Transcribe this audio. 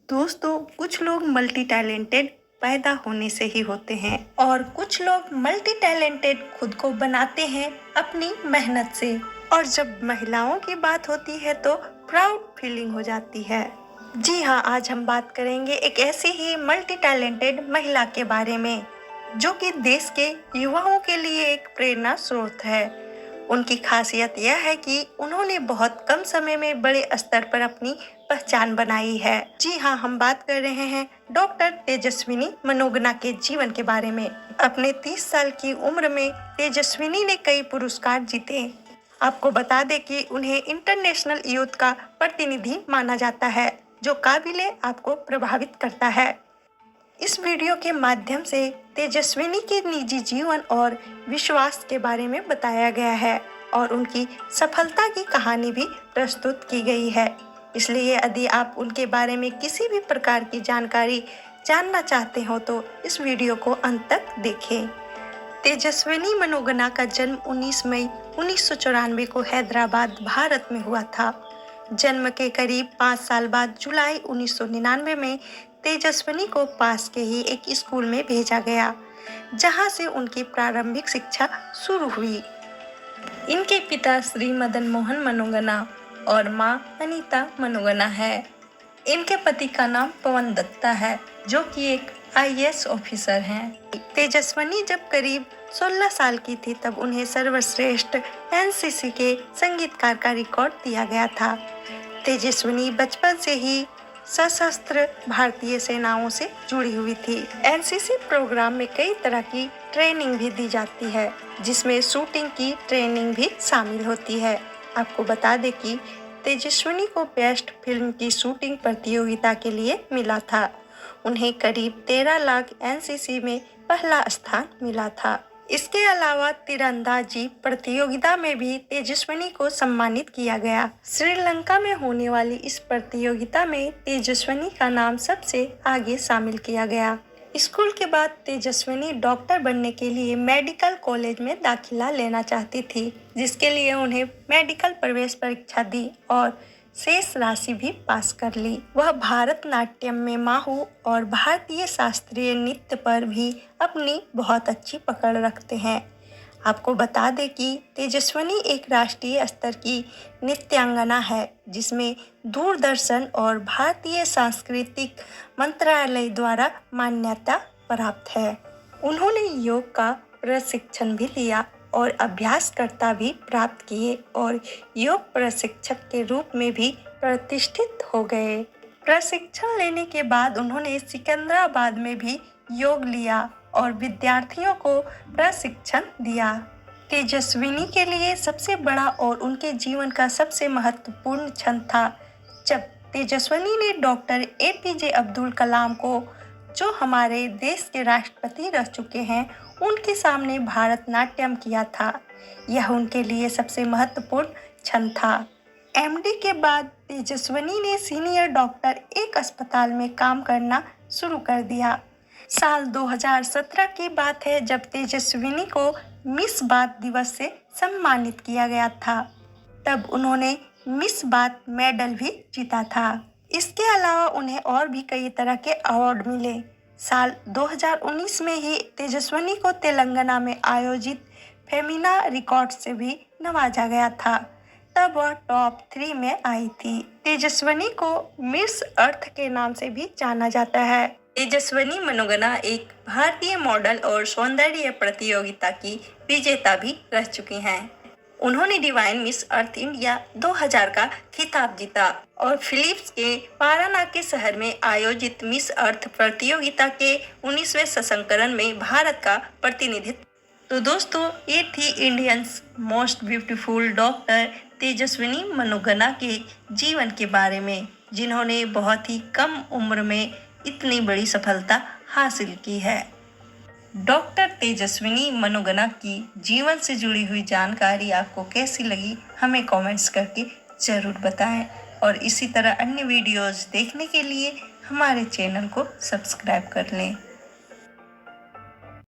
दोस्तों, कुछ लोग मल्टी टैलेंटेड पैदा होने से ही होते हैं और कुछ लोग मल्टी टैलेंटेड खुद को बनाते हैं अपनी मेहनत से। और जब महिलाओं की बात होती है तो प्राउड फीलिंग हो जाती है। जी हाँ, आज हम बात करेंगे एक ऐसी ही मल्टी टैलेंटेड महिला के बारे में जो कि देश के युवाओं के लिए एक प्रेरणा स्रोत है। उनकी खासियत यह है कि उन्होंने बहुत कम समय में बड़े स्तर पर अपनी पहचान बनाई है। जी हाँ, हम बात कर रहे हैं डॉक्टर तेजस्विनी मनोगना के जीवन के बारे में। अपने 30 साल की उम्र में तेजस्विनी ने कई पुरस्कार जीते। आपको बता दें कि उन्हें इंटरनेशनल यूथ का प्रतिनिधि माना जाता है, जो काबिले आपको प्रभावित करता है। इस वीडियो के माध्यम से तेजस्विनी के निजी जीवन और विश्वास के बारे में बताया गया है और उनकी सफलता की कहानी भी प्रस्तुत की गई है। इसलिए यदि आप उनके बारे में किसी भी प्रकार की जानकारी जानना चाहते हो तो इस वीडियो को अंत तक देखें। तेजस्विनी मनोगना का जन्म 19 मई 1994 को हैदराबाद, भारत में हुआ था। जन्म के करीब 5 साल बाद जुलाई 1999 में तेजस्विनी को पास के ही एक स्कूल में भेजा गया, जहां से उनकी प्रारंभिक शिक्षा शुरू हुई। इनके पिता श्री मदन मोहन मनोगना और मां अनीता मनोगना है। इनके पति का नाम पवन दत्ता है, जो कि एक IAS ऑफिसर हैं। तेजस्विनी जब करीब 16 साल की थी तब उन्हें सर्वश्रेष्ठ NCC के संगीतकार का रिकॉर्ड दिया गया था। तेजस्विनी बचपन से ही सशस्त्र भारतीय सेनाओं से जुड़ी हुई थी। NCC प्रोग्राम में कई तरह की ट्रेनिंग भी दी जाती है, जिसमें शूटिंग की ट्रेनिंग भी शामिल होती है। आपको बता दें कि तेजस्विनी को बेस्ट फिल्म की शूटिंग प्रतियोगिता के लिए मिला था। उन्हें करीब 13 लाख NCC में पहला स्थान मिला था। इसके अलावा तीरंदाजी प्रतियोगिता में भी तेजस्विनी को सम्मानित किया गया। श्रीलंका में होने वाली इस प्रतियोगिता में तेजस्विनी का नाम सबसे आगे शामिल किया गया। स्कूल के बाद तेजस्विनी डॉक्टर बनने के लिए मेडिकल कॉलेज में दाखिला लेना चाहती थी, जिसके लिए उन्हें मेडिकल प्रवेश परीक्षा दी और शेष राशि भी पास कर ली। वह भारतनाट्यम में माहू और भारतीय शास्त्रीय नृत्य पर भी अपनी बहुत अच्छी पकड़ रखते हैं। आपको बता दें कि तेजस्विनी एक राष्ट्रीय स्तर की नृत्यांगना है, जिसमें दूरदर्शन और भारतीय सांस्कृतिक मंत्रालय द्वारा मान्यता प्राप्त है। उन्होंने योग का प्रशिक्षण भी लिया और अभ्यासकर्ता भी प्राप्त किए और योग प्रशिक्षक के रूप में भी प्रतिष्ठित हो गए। प्रशिक्षण लेने के बाद उन्होंने सिकंदराबाद में भी योग लिया और विद्यार्थियों को प्रशिक्षण दिया। तेजस्विनी के लिए सबसे बड़ा और उनके जीवन का सबसे महत्वपूर्ण क्षण था जब तेजस्विनी ने डॉक्टर APJ अब्दुल कलाम को, जो हमारे देश के राष्ट्रपति रह चुके हैं, उनके सामने भारतनाट्यम किया था। यह उनके लिए सबसे महत्वपूर्ण क्षण था। MD के बाद तेजस्विनी ने सीनियर डॉक्टर एक अस्पताल में काम करना शुरू कर दिया। साल 2017 की बात है जब तेजस्विनी को मिस बात दिवस से सम्मानित किया गया था। तब उन्होंने मिस बात मेडल भी जीता था। इसके अलावा उन्हें और भी कई तरह के अवार्ड मिले। साल 2019 में ही तेजस्विनी को तेलंगाना में आयोजित फेमिना रिकॉर्ड से भी नवाजा गया था। तब वह टॉप 3 में आई थी। तेजस्विनी को मिस अर्थ के नाम से भी जाना जाता है। तेजस्विनी मनोगना एक भारतीय मॉडल और सौंदर्य प्रतियोगिता की विजेता भी रह चुकी हैं। उन्होंने डिवाइन मिस अर्थ इंडिया 2000 का खिताब जीता और फिलीपींस के पाराना के शहर में आयोजित मिस अर्थ प्रतियोगिता के 19वें संस्करण में भारत का प्रतिनिधित्व। तो दोस्तों, ये थी Indians most beautiful doctor Tejaswini Manogna के जीवन के बारे में, जिन्होंने बहुत ही कम उम्र में इतनी बड़ी सफलता हासिल की है। डॉक्टर तेजस्विनी मनोगना की जीवन से जुड़ी हुई जानकारी आपको कैसी लगी, हमें कमेंट्स करके ज़रूर बताएं और इसी तरह अन्य वीडियोस देखने के लिए हमारे चैनल को सब्सक्राइब कर लें।